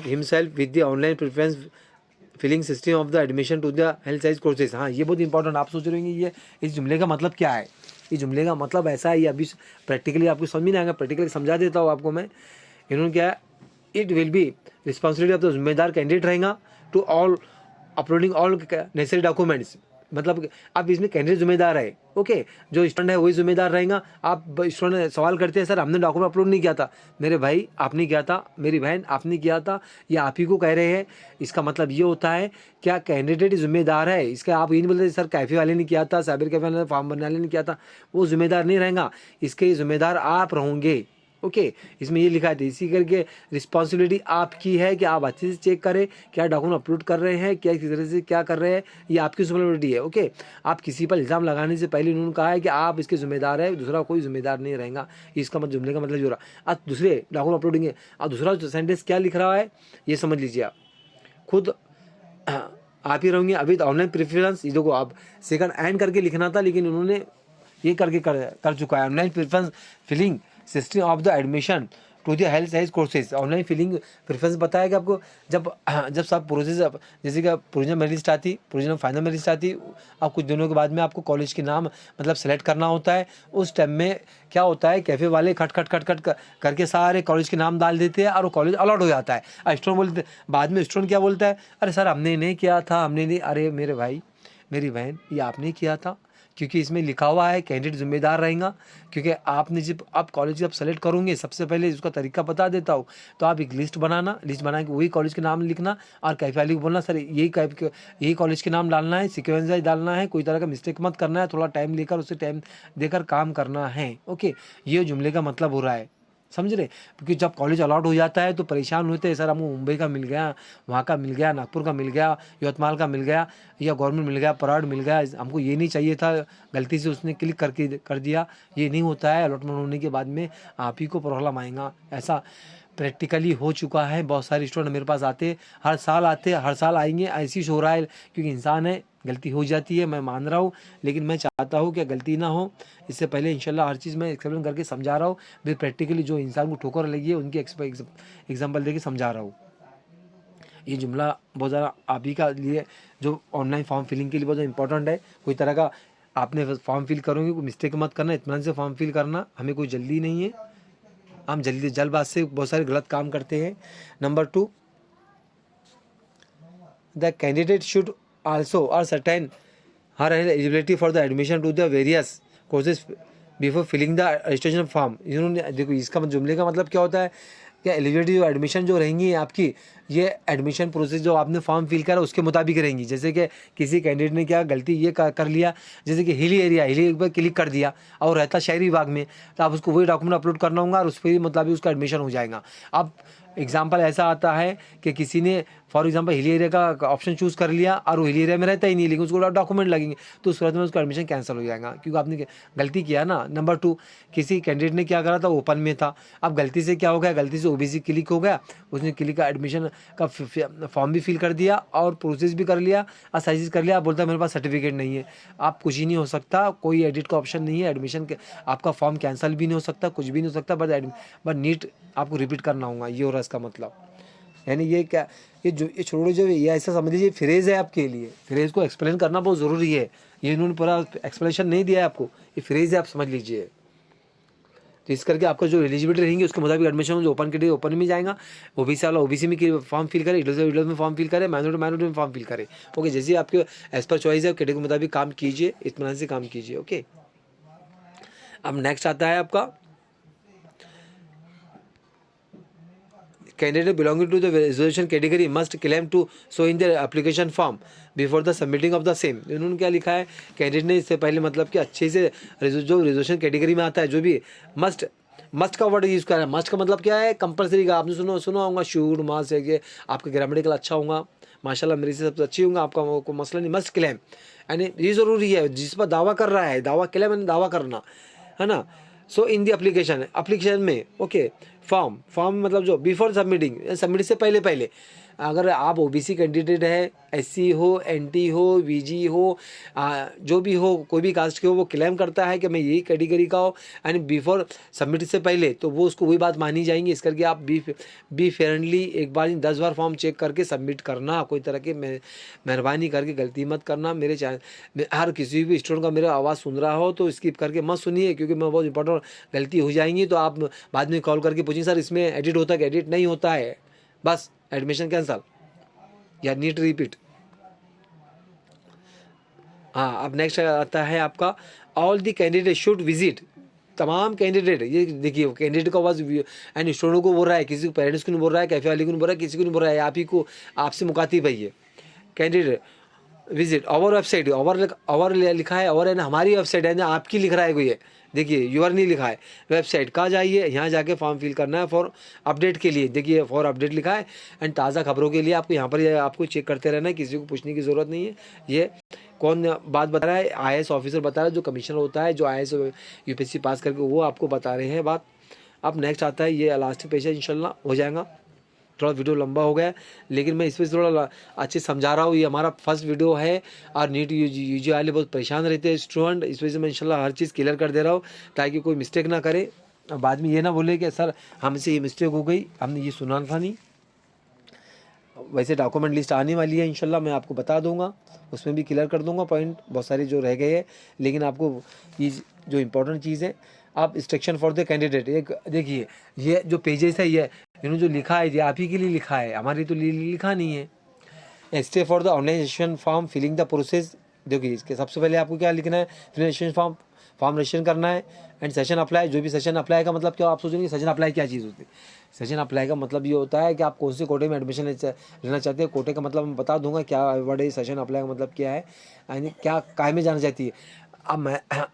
himself with the online preference filling system of the admission to the health science courses। हाँ, ये बहुत इंपॉर्टेंट। आप सोच रहे होंगे ये इस जुमले का मतलब क्या है। इस जुमले का मतलब ऐसा है, ये अभी प्रैक्टिकली आपको समझ नहीं आएगा, प्रैक्टिकली समझा देता हूँ आपको मैं। इन्होंने क्या है, it will be responsibility of the जिम्मेदार कैंडिडेट रहेगा to all uploading all necessary documents. मतलब आप इसमें कैंडिडेट जिम्मेदार है, ओके। जो स्टूडेंट है वही जिम्मेदार रहेगा। आप स्टूडेंट सवाल करते हैं सर हमने डॉक्यूमेंट अपलोड नहीं किया था, मेरे भाई आपने किया था, मेरी बहन आपने किया था, या आप ही को कह रहे हैं। इसका मतलब ये होता है क्या कैंडिडेट जिम्मेदार है। इसका आप ये नहीं बोलते सर कैफे वाले ने किया था, साइबर कैफे वाले फॉर्म भरने वाले ने किया था, वो जिम्मेदार नहीं रहेगा। इसके जिम्मेदार आप रहोगे, ओके। इसमें ये लिखा है, इसी करके रिस्पॉन्सिबिलिटी आपकी है कि आप अच्छे से चेक करें क्या डॉक्यूमेंट अपलोड कर रहे हैं, क्या किस तरह से क्या कर रहे हैं, ये आपकी रिस्पॉन्सिबिलिटी है, ओके। आप किसी पर इल्ज़ाम लगाने से पहले उन्होंने कहा है कि आप इसके जिम्मेदार है, दूसरा कोई जिम्मेदार नहीं रहेगा। इसका मतलब जुमले का मतलब जो रहा। आप दूसरे डॉक्यूमेंट अपलोडिंग है, और दूसरा सेंटेंस क्या लिख रहा है ये समझ लीजिए। आप खुद आप ही रहोगे। अभी ऑनलाइन प्रेफरेंस ये देखो, आप सेकंड एंड करके लिखना था, लेकिन उन्होंने ये करके कर चुका है। Online preference filling system of the admission to the health science courses. Online filling preference बताया कि आपको जब सब प्रोसेस, जैसे कि प्रोविजनल मेरिट लिस्ट आती, प्रोविजनल फाइनल मेरिट लिस्ट आती, अब कुछ दिनों के बाद में आपको कॉलेज के नाम मतलब सेलेक्ट करना होता है। उस टाइम में क्या होता है, कैफे वाले खट करके सारे कॉलेज के नाम डाल देते हैं और वो कॉलेज अलॉट हो जाता है। स्टूडेंट बोलते, बाद में स्टूडेंट क्या बोलता है, अरे सर हमने नहीं किया था, हमने नहीं। अरे मेरे भाई मेरी बहन, ये आपने किया था, क्योंकि इसमें लिखा हुआ है कैंडिडेट जिम्मेदार रहेगा। क्योंकि आपने जब आप कॉलेज जब सेलेक्ट करोगे, सबसे पहले इसका तरीका बता देता हूँ। तो आप एक लिस्ट बना के वही कॉलेज के नाम लिखना, और कैफे वाले को बोलना सर यही कॉलेज के नाम डालना है, सीक्वेंस वाइज डालना है, कोई तरह का मिस्टेक मत करना है, थोड़ा टाइम लेकर उससे टाइम देकर काम करना है, ओके। ये जुमले का मतलब हो रहा है, समझ रहे। क्योंकि जब कॉलेज अलॉट हो जाता है तो परेशान होते हैं, सर हमको मुंबई का मिल गया, वहाँ का मिल गया, नागपुर का मिल गया, यवतमाल का मिल गया, या गवर्नमेंट मिल गया, प्राइवेट मिल गया, हमको ये नहीं चाहिए था, गलती से उसने क्लिक कर दिया। ये नहीं होता है। अलॉटमेंट होने के बाद में आप ही को प्रॉब्लम आएगा। ऐसा प्रैक्टिकली हो चुका है। बहुत सारे स्टूडेंट मेरे पास आते, हर साल आएंगे, ऐसी हो रहा है। क्योंकि इंसान है, गलती हो जाती है, मैं मान रहा हूँ, लेकिन मैं चाहता हूँ कि गलती ना हो। इससे पहले इंशाल्लाह हर चीज़ मैं एक्सप्लेन करके समझा रहा हूँ। फिर प्रैक्टिकली जो इंसान को ठोकर लगी है उनकी एग्जाम्पल देके समझा रहा हूँ। ये जुमला बहुत ज़्यादा आप ही का लिए जो ऑनलाइन फॉर्म फिलिंग के लिए बहुत इंपॉर्टेंट है। कोई तरह का आपने फॉर्म फिल करोगे, कोई मिस्टेक मत करना, इत्मीनान से फॉर्म फिल करना। हमें कोई जल्दी नहीं है, हम जल्दबाज से बहुत सारे गलत काम करते हैं। Number 2, the candidate should also or certain her eligibility for the admission to the various courses before filling the registration form। इन्होंने देखो, इसका जुमले का मतलब क्या होता है, क्या एलिजिबिलिटी जो एडमिशन जो रहेंगी आपकी, ये एडमिशन प्रोसेस जो आपने फॉर्म फिल करा उसके मुताबिक रहेंगी। जैसे कि किसी कैंडिडेट ने क्या गलती ये कर लिया, जैसे कि हिली पर क्लिक कर दिया और रहता शहरी विभाग में, तो आप उसको वही डॉक्यूमेंट अपलोड करना होगा और उस पर मुताबिक उसका एडमिशन हो जाएगा। अब एग्जाम्पल ऐसा आता है कि किसी ने फॉर एग्जांपल हिली एरिया का ऑप्शन चूज़ कर लिया और वो हिली एरिया में रहता ही नहीं, लेकिन उसको डॉक्यूमेंट लगेंगे, तो उसके बाद में उसका एडमिशन कैंसिल हो जाएगा, क्योंकि आपने गलती किया ना। नंबर 2, किसी कैंडिडेट ने क्या करा था, ओपन में था, अब गलती से क्या हो गया, गलती से ओबीसी क्लिक हो गया, उसने क्लिक का एडमिशन का फॉर्म भी फिल कर दिया और प्रोसेस भी कर लिया और सारी चीज़ कर लिया। आप बोलता है मेरे पास सर्टिफिकेट नहीं है, आप कुछ ही नहीं हो सकता, कोई एडिट का ऑप्शन नहीं है, एडमिशन के आपका फॉर्म कैंसिल भी नहीं हो सकता, कुछ भी नहीं हो सकता, बट नीट आपको रिपीट करना होगा, ये हो रहा है इसका मतलब। यानी ये क्या, ये छोड़ो, जो ये ऐसा समझ लीजिए फ्रेज़ है आपके लिए, फ्रेज़ को एक्सप्लेन करना बहुत ज़रूरी है, ये इन्होंने पूरा एक्सप्लेनेशन नहीं दिया है आपको, ये फ्रेज़ है, आप समझ लीजिए। तो इस करके आपका जो एलिजिबिलिटी रहेंगे उसके मुताबिक एडमिशन जो ओपन कैटेगरी ओपन में जाएगा, ओबीसी वाला ओबीसी में फॉर्म फिल करे, ईडब्ल्यूएस में फॉर्म फिल करे, माइनॉरिटी में फॉर्म फिल करे। ओके, जैसे आपके एज पर चॉइस है कैटेगरी के मुताबिक काम कीजिए, इत्मीनान से काम कीजिए। ओके, अब नेक्स्ट आता है आपका candidate belonging to the reservation category must claim to show in their application form before the submitting of the same। इन्होंने क्या लिखा है, कैंडिडेट ने इससे पहले मतलब कि अच्छे से जो रिजर्वेशन कैटेगरी में आता है, जो भी मस्ट का वर्ड यूज़ करा है। मस्ट का मतलब क्या है, कंपलसरी का। आपने सुना होगा शूड मस्ट है कि आपका ग्रामेटिकल अच्छा होगा, माशाल्लाह मेरे से सबसे अच्छी होंगे, आपका कोई मसला नहीं। मस्ट क्लेम यानी ये ज़रूरी है, जिस पर दावा कर रहा है, दावा क्लेम यानी दावा करना है ना। सो इन दी एप्लीकेशन में ओके, फॉर्म मतलब जो बिफोर सबमिट से पहले अगर आप ओबीसी कैंडिडेट है, एससी हो, एनटी हो, वीजी हो, जो भी हो, कोई भी कास्ट के हो, वो क्लेम करता है कि मैं यही कैटेगरी का हो एंड बिफोर सबमिट से पहले, तो वो उसको वही बात मानी जाएंगी। इस करके आप बी फेयरली एक बार 10 बार फॉर्म चेक करके सबमिट करना, कोई तरह की मेहरबानी करके गलती मत करना। मेरे चैनल हर किसी भी स्टूडेंट का मेरा आवाज़ सुन रहा हो तो स्किप करके मत सुनिए, क्योंकि मैं बहुत इंपॉर्टेंट गलती हो जाएंगी तो आप बाद में कॉल करके पूछेंगे सर इसमें एडिट होता है कि एडिट नहीं होता है, बस एडमिशन कैंसल या नीट रिपीट। हाँ, अब नेक्स्ट आता है आपका all the candidate should visit. तमाम कैंडिडेट, ये देखिए कैंडिडेट का आवाज़ एंड स्टूडेंट को बोल रहा है, किसी को पेरेंट्स को नहीं बोल रहा है, कैफे वाले को नहीं बोल रहा है, किसी को नहीं बोल रहा है, आप ही को, आपसे मुखातिब है ये candidate. Visit our website, our लिखा है, और है ना हमारी वेबसाइट है ना, आपकी लिख रहा है कोई, देखिए यूआर नहीं लिखा है, वेबसाइट कहाँ जाइए, यहाँ जाके फॉर्म फिल करना है फॉर अपडेट के लिए। देखिए फॉर अपडेट लिखा है एंड ताज़ा खबरों के लिए आपको यहाँ पर आपको चेक करते रहना है, किसी को पूछने की ज़रूरत नहीं है। ये कौन बात बता रहा है, आईएएस ऑफिसर बता रहा है, जो कमिश्नर होता है, जो आईएएस यूपीएससी पास करके वो आपको बता रहे हैं बात। अब नेक्स्ट आता है, ये लास्ट पेज है, इंशाल्लाह हो जाएगा। थोड़ा वीडियो लंबा हो गया लेकिन मैं इस पर थोड़ा अच्छे समझा रहा हूँ, ये हमारा फर्स्ट वीडियो है और नीट यूजी वाले बहुत परेशान रहते हैं स्टूडेंट, इस वजह से मैं इंशाल्लाह हर चीज़ क्लियर कर दे रहा हूँ ताकि कोई मिस्टेक ना करे, बाद में ये ना बोले कि सर हमसे ये मिस्टेक हो गई, हमने ये सुना था नहीं। वैसे डॉक्यूमेंट लिस्ट आने वाली है इंशाल्लाह, मैं आपको बता दूंगा, उसमें भी क्लियर कर दूंगा पॉइंट बहुत सारे जो रह गए हैं। लेकिन आपको ये जो इम्पोर्टेंट चीज़ है, आप इंस्ट्रक्शन फॉर द कैंडिडेट, एक देखिए ये जो पेजेस है, ये इन्होंने जो लिखा है ये आप ही के लिए लिखा है, हमारे तो लिखा नहीं है। Stay for the organisation form filling the process. देखिए इसके सबसे पहले आपको क्या लिखना है, फिलिंग फॉर्म रजिस्ट्रेशन करना है एंड सेशन अप्लाई। जो भी सेशन अप्लाई का मतलब क्या, आप सोचेंगे सेशन अप्लाई क्या चीज़ होती है। सेशन अप्लाई का मतलब ये होता है कि आप कौन से कोटे में एडमिशन लेना चाहते हैं। कोटे का मतलब मैं बता दूंगा क्या वर्ड है, सेशन अप्लाई का मतलब क्या है, यानी क्या काय में जाना चाहती है। अब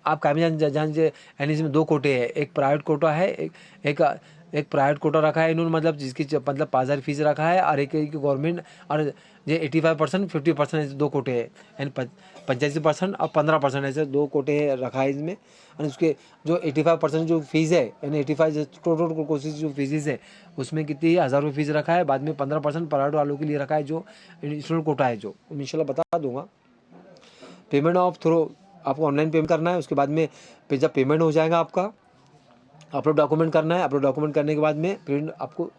आप काय में जान यानी इसमें 2 कोटे हैं, एक प्राइवेट कोटा है, एक प्राइवेट कोटा रखा है इन्होंने, मतलब जिसकी मतलब 5,000 फीस रखा है, और एक गवर्नमेंट, और ये 85% 50% ऐसे 2 कोटे हैं, यानी 85% और 15% ऐसे 2 कोटे रखा है इसमें। और उसके जो 85% जो फीस है, यानी 85 टोटल कोर्सेज जो फीस है उसमें कितनी 1,000 रुपये फीस रखा है। बाद में 15% प्राइवेट वालों के लिए रखा है, जो स्टूडेंट कोटा है, जो इंशाल्लाह बता दूंगा। पेमेंट ऑफ थ्रू आपको ऑनलाइन पेमेंट करना है, उसके बाद में जब पेमेंट हो जाएगा आपका अपलोड डॉक्यूमेंट करना है। अपलोड डॉक्यूमेंट करने के बाद में प्रिंट आपको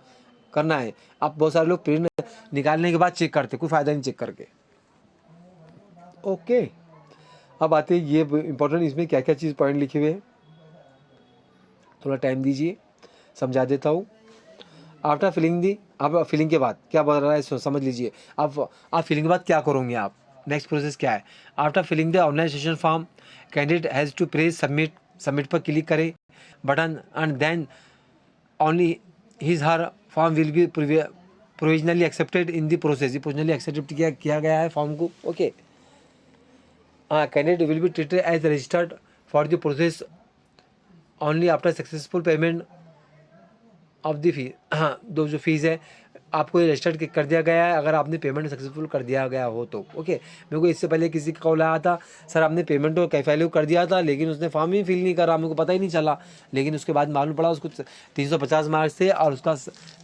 करना है। आप बहुत सारे लोग प्रिंट निकालने के बाद चेक करते, कोई फ़ायदा नहीं चेक करके। ओके, अब आते हैं ये इंपॉर्टेंट, इसमें क्या क्या चीज़ पॉइंट लिखे हुए हैं, थोड़ा टाइम दीजिए समझा देता हूँ। आफ्टर फिलिंग दी, आप फिलिंग के बाद क्या बोल रहा है समझ लीजिए। आप फिलिंग के बाद क्या करोगे आप, नेक्स्ट प्रोसेस क्या है। After filling the organisation form, candidate has to press submit पर क्लिक करें button and then only his her form will be provisionally accepted in the process. ये प्रोविजनली एक्सेप्ट किया गया है फॉर्म को। Okay, candidate will be treated as registered for the process only after successful payment of the fee. हाँ, दो जो फीस है आपको ये रजिस्टर्ड कर दिया गया है अगर आपने पेमेंट सक्सेसफुल कर दिया गया हो तो। ओके, मेरे को इससे पहले किसी का कॉल आया था, सर आपने पेमेंट तो कैफे कर दिया था लेकिन उसने फॉर्म ही फिल नहीं करा, मेरे को पता ही नहीं चला। लेकिन उसके बाद मालूम पड़ा उसको 350 मार्क्स थे और उसका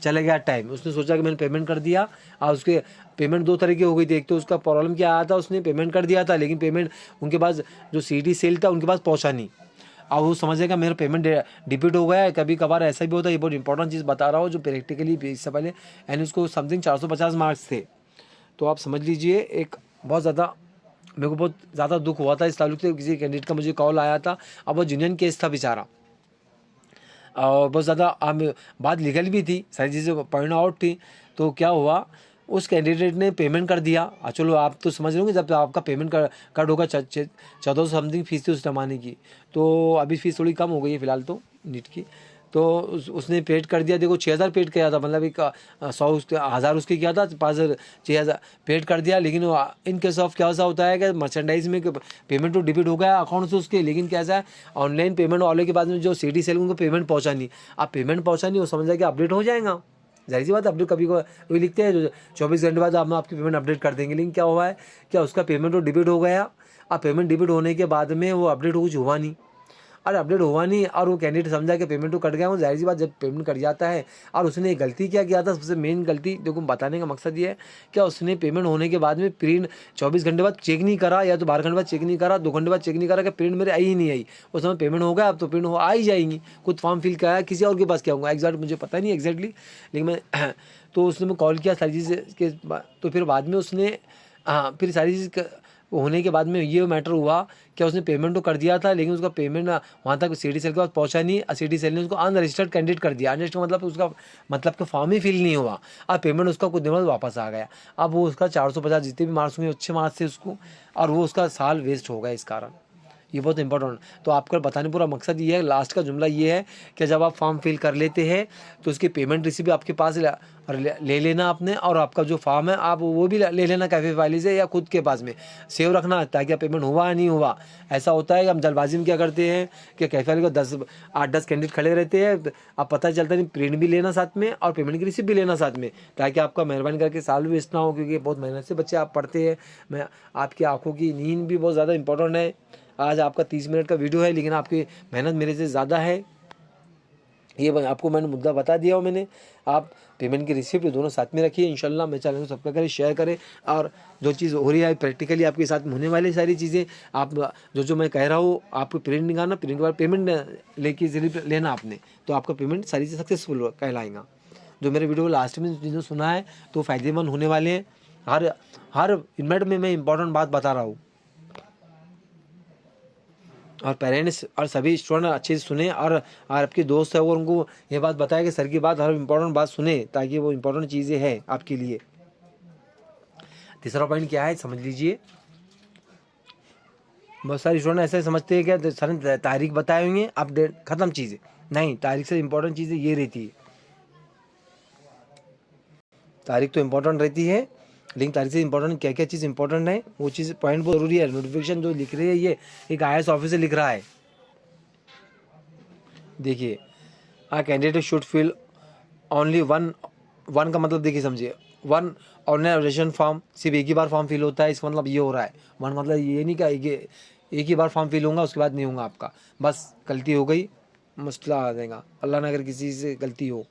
चले गया टाइम। उसने सोचा कि मैंने पेमेंट कर दिया और उसके पेमेंट 2 तरह की हो गई थी। एक तो उसका प्रॉब्लम क्या आया था, उसने पेमेंट कर दिया था लेकिन पेमेंट उनके पास जो सीटी सेल था उनके पास पहुँचा नहीं। अब वो समझेगा मेरा पेमेंट डिपीट हो गया है। कभी कभार ऐसा भी होता है, ये बहुत इंपॉर्टेंट चीज़ बता रहा हूँ जो प्रैक्टिकली इससे पहले एंड उसको समथिंग 450 मार्क्स थे। तो आप समझ लीजिए एक बहुत ज़्यादा मेरे को बहुत ज़्यादा दुख हुआ था इस ताल्लुक से। किसी कैंडिडेट का मुझे कॉल आया था, अब वो यूनियन केस था बेचारा और बहुत ज़्यादा बात लीगल भी थी, सारी चीज़ें पॉइंट आउट थी। तो क्या हुआ, उस कैंडिडेट ने पेमेंट कर दिया। चलो आप तो समझ रहे होंगे जब आपका पेमेंट कट होगा 1400 समथिंग फीस थी उस ज़माने की, तो अभी फीस थोड़ी कम हो गई है फ़िलहाल तो नीट की। तो उसने पेड कर दिया। देखो 6000 पेड किया था, मतलब एक 100 उसके 1000 उसके किया था, 5000 6000 पेड कर दिया। लेकिन इन केस ऑफ क्या ऐसा होता है कि मर्चेंडाइज में पेमेंट तो डिबिट हो गया अकाउंट से उसके, लेकिन कैसा है ऑनलाइन पेमेंट वाले के बाद में जो सिटी सेल उनको पेमेंट पहुँचा नहीं। अब पेमेंट पहुँचा नहीं, वो समझा कि अपडेट हो जाएगा, जाहिर सी बात अपडेट कभी कोई लिखते हैं 24 घंटे बाद हम आपकी पेमेंट अपडेट कर देंगे। लेकिन क्या हुआ है, क्या उसका पेमेंट तो डिबिट हो गया। अब पेमेंट डिबिट होने के बाद में वो अपडेट कुछ हुआ नहीं। और अपडेट हुआ नहीं और वो कैंडिडेट समझा कि पेमेंट तो कट गया। वो जाहिर सी बात जब पेमेंट कट जाता है और उसने गलती क्या किया था, सबसे मेन गलती देखो बताने का मकसद ये है क्या उसने पेमेंट होने के बाद में प्रिंट 24 घंटे बाद चेक नहीं करा या तो 12 घंटे बाद चेक नहीं करा, 2 घंटे बाद चेक नहीं करा कि प्रिंट मेरे आई ही नहीं आई। उस समय पेमेंट हो गया, अब तो प्रिंट हो आ ही जाएंगी। खुद फॉर्म फिल कराया किसी और के पास क्या होगा एग्जैक्ट मुझे पता नहीं एग्जैक्टली, लेकिन मैं तो उसने मैं कॉल किया सारी चीज़ के तो फिर बाद में उसने फिर सारी चीज़ होने के बाद में ये मैटर हुआ क्या उसने पेमेंट तो कर दिया था लेकिन उसका पेमेंट वहाँ तक सिटी सेल के पास पहुँचा नहीं। सिटी सेल ने उसको अनरजिस्टर्ड कैंडिडेट कर दिया। अनरजिस्टर्ड मतलब उसका मतलब कि फॉर्म ही फिल नहीं हुआ। अब पेमेंट उसका कुछ दिन बाद वापस आ गया। अब वो उसका 450 जितने भी मार्क्स हुए अच्छे मार्क्स थे उसको, और वो उसका साल वेस्ट हो गया इस कारण। ये बहुत इंपॉर्टेंट। तो आपका बताने पूरा मकसद ये है, लास्ट का जुमला ये है कि जब आप फॉर्म फिल कर लेते हैं तो उसकी पेमेंट रिसीप्ट आपके पास ले लेना आपने, और आपका जो फॉर्म है आप वो भी ले लेना कैफे फाइल से या खुद के पास में सेव रखना ताकि पेमेंट हुआ या नहीं हुआ। ऐसा होता है कि हम जल्दबाजी में क्या करते हैं कि कैफे फाइल को 8-10 कैंडिडेट खड़े रहते हैं, अब पता चलता नहीं प्रिंट भी लेना साथ में और पेमेंट की रिसीप्ट भी लेना साथ में, ताकि आपका मेहरबानी करके साल भी वेस्ट ना हो, क्योंकि बहुत मेहनत से बच्चे आप पढ़ते हैं। मैं आपकी आंखों की नींद भी बहुत ज़्यादा इंपॉर्टेंट है। आज आपका 30 मिनट का वीडियो है लेकिन आपकी मेहनत मेरे से ज़्यादा है, ये आपको मैंने मुद्दा बता दिया हो मैंने। आप पेमेंट की रिसिप्ट दोनों साथ में रखिए इंशाल्लाह। मेरे चैनल को सब्सक्राइब करें, शेयर करें, और जो चीज़ हो रही है प्रैक्टिकली आपके साथ होने वाली सारी चीज़ें आप जो मैं कह रहा हूँ आपको प्रिंट निकालना, प्रिंट के बाद पेमेंट लेके जरिए लेना आपने, तो आपका पेमेंट सारी चीज़ सक्सेसफुल कहलाएगा। जो मेरे वीडियो लास्ट में जिन्होंने सुना है तो फ़ायदेमंद होने वाले हैं। हर मिनट में मैं इंपॉर्टेंट बात बता रहा हूँ, और पेरेंट्स और सभी स्टूडेंट अच्छे से सुने, और आपके दोस्त है वो उनको ये बात बताए कि सर की बात हर इंपॉर्टेंट बात सुने, ताकि वो इंपॉर्टेंट चीज़ें हैं आपके लिए। तीसरा पॉइंट क्या है समझ लीजिए। बहुत सारे स्टूडेंट ऐसे समझते हैं कि सर ने तारीख बताए होंगे अब डेट ख़त्म चीज़ें, नहीं, तारीख से इंपॉर्टेंट चीज़ें ये रहती है। तारीख तो इंपॉर्टेंट रहती है लेकिन तारीख से इंपॉर्टेंट क्या क्या चीज़ इंपॉर्टेंट है वो चीज़ पॉइंट बहुत जरूरी है। नोटिफिकेशन जो लिख रही है ये एक IAS ऑफिसर लिख रहा है। देखिए candidate should fill only one का मतलब देखिए समझिए, वन ऑनलाइन रजिस्ट्रेशन फॉर्म सिर्फ एक ही बार फॉर्म फिल होता है, इसका मतलब ये हो रहा है। वन मतलब ये नहीं कि एक ही बार फॉर्म फिल होगा उसके बाद नहीं होगा आपका, बस गलती हो गई मसला आ जाएगा, अल्लाह ना अगर किसी से गलती हो।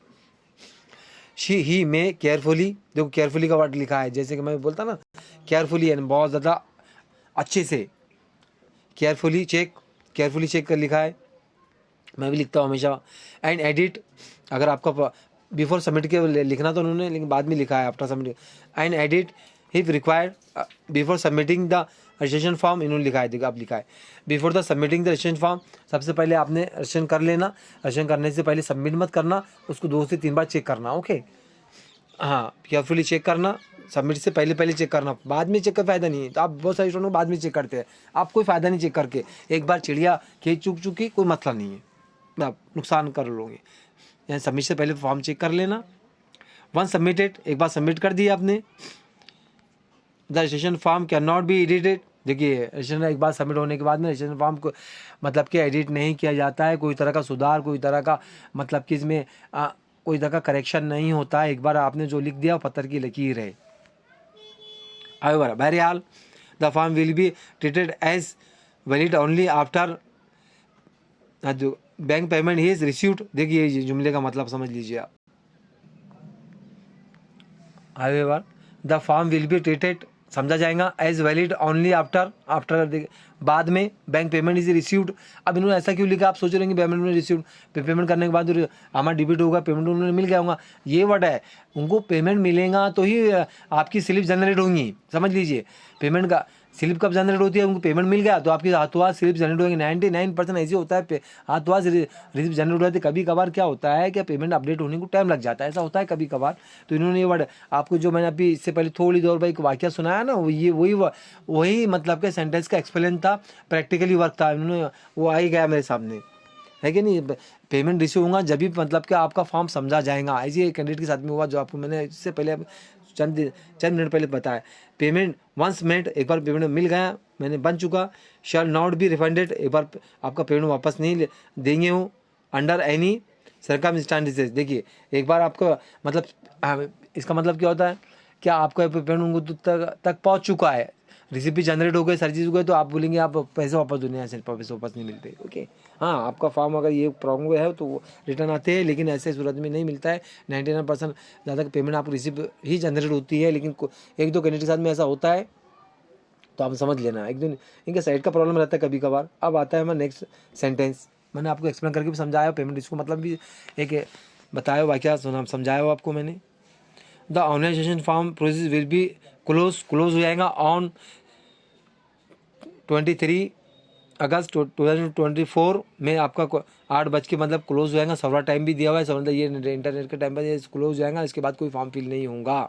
ही में केयरफुली, देखो केयरफुली का वर्ड लिखा है, जैसे कि मैं बोलता ना केयरफुली यानी बहुत ज़्यादा अच्छे से, केयरफुली चेक कर लिखा है, मैं भी लिखता हूँ हमेशा। एंड एडिट, अगर आपका बिफोर सबमिट के लिखना तो उन्होंने लेकिन बाद में लिखा है after submit. And edit if required before submitting the registration form, इन्होंने लिखा है, देखो आप लिखा है before the submitting the registration form. सबसे पहले आपने रजिस्ट्रेशन कर लेना, रजिस्ट्रेशन करने से पहले सबमिट मत करना, उसको 2 से 3 बार चेक करना। ओके, हाँ, केयरफुली चेक करना, सबमिट से पहले चेक करना, बाद में चेक का फ़ायदा नहीं है। तो आप बहुत सारे स्टूडेंट बाद में चेक करते हैं, आप कोई फ़ायदा नहीं चेक करके, एक बार चिड़िया खेत चुक चुकी कोई मतलब नहीं है, आप नुकसान कर लोगे। यानी सबमिट से पहले फॉर्म चेक कर लेना। वन सबमिटेड, एक बार सबमिट कर दिया आपने, the registration form can not be edited. देखिए रजिस्ट्रेशन एक बार सबमिट होने के बाद में रजिस्ट्रेशन फॉर्म को मतलब कि एडिट नहीं किया जाता है, कोई तरह का सुधार, कोई तरह का मतलब कि इसमें कोई जगह करेक्शन नहीं होता है, एक बार आपने जो लिख दिया वो पत्थर की लकीर है। However, बहरहाल the form will be treated as valid only after जो बैंक पेमेंट इज रिसीव्ड। देखिए ये जुमले का मतलब समझ लीजिए आप। However, the form will be treated समझा जाएगा एज वैलिड ओनली आफ्टर बाद में बैंक पेमेंट इज रिसीव्ड। अब इन्होंने ऐसा क्यों लिखा, आप सोच रहे हैं कि पेमेंट में रिसीव्ड, पेमेंट करने के बाद हमारा डिबिट होगा, पेमेंट उन्होंने मिल गया होगा, ये वर्ड है। उनको पेमेंट मिलेगा तो ही आपकी स्लिप जनरेट होंगी, समझ लीजिए। पेमेंट का स्लिप कब जनरेट होती है, उनको पेमेंट मिल गया तो आपकी हाथों हाथ स्लिप जनरेट होगी। 99% ऐसे होता है हाथों हाथ रिसिप्ट जनरेट हो जाती है। कभी कभार क्या होता है कि पेमेंट अपडेट होने को टाइम लग जाता है, ऐसा होता है कभी कभार। तो इन्होंने ये वर्ड आपको जो मैंने अभी इससे पहले थोड़ी देर भाई एक वाक्य सुनाया ना, ये वही मतलब के सेंटेंस का एक्सप्लेन था, प्रैक्टिकली वर्क था, इन्होंने वो आ ही गया मेरे सामने, है कि नहीं। पेमेंट रिसीव होगा जब भी मतलब कि आपका फॉर्म समझा जाएगा। ऐसे कैंडिडेट के साथ में हुआ जो आपको मैंने इससे पहले चंद मिनट पहले बताया। पेमेंट वंस मेड, एक बार पेमेंट मिल गया, मैंने बन चुका। शैल नॉट बी रिफंडेड, एक बार आपका पेमेंट वापस नहीं देंगे हो अंडर एनी सर्कमस्टांसेस। देखिए एक बार आपको मतलब इसका मतलब क्या होता है, क्या आपका पेमेंट उनको तक पहुंच चुका है, रिसिप्ट भी जनरेट हो गए, सारी चीज़ हो गए, तो आप बोलेंगे आप पैसे वापस दो, नहीं ऐसे पैसे वापस नहीं मिलते। ओके हाँ, आपका फॉर्म अगर ये प्रॉब्लम है तो वो रिटर्न आते हैं, लेकिन ऐसे सूरत में नहीं मिलता है। 99% ज़्यादा पेमेंट आपको रिसिप्ट ही जनरेट होती है, लेकिन एक दो कैंडिडेट के साथ में ऐसा होता है, तो आप समझ लेना। एक दिन इनके साइड का प्रॉब्लम रहता है कभी कभार। अब आता है हमारा नेक्स्ट सेंटेंस, मैंने आपको एक्सप्लेन करके भी समझाया पेमेंट, इसको मतलब भी एक बताया वाक्य सुना समझाया हो आपको मैंने। The organisation form process will be close हो जाएगा ऑन 23 अगस्त 2024 में। आपका 8 बज के मतलब क्लोज हो जाएगा, सर्वर टाइम भी दिया हुआ है, समझ ये इंटरनेट के टाइम पर ये क्लोज हो जाएगा, इसके बाद कोई फॉर्म फिल नहीं होगा।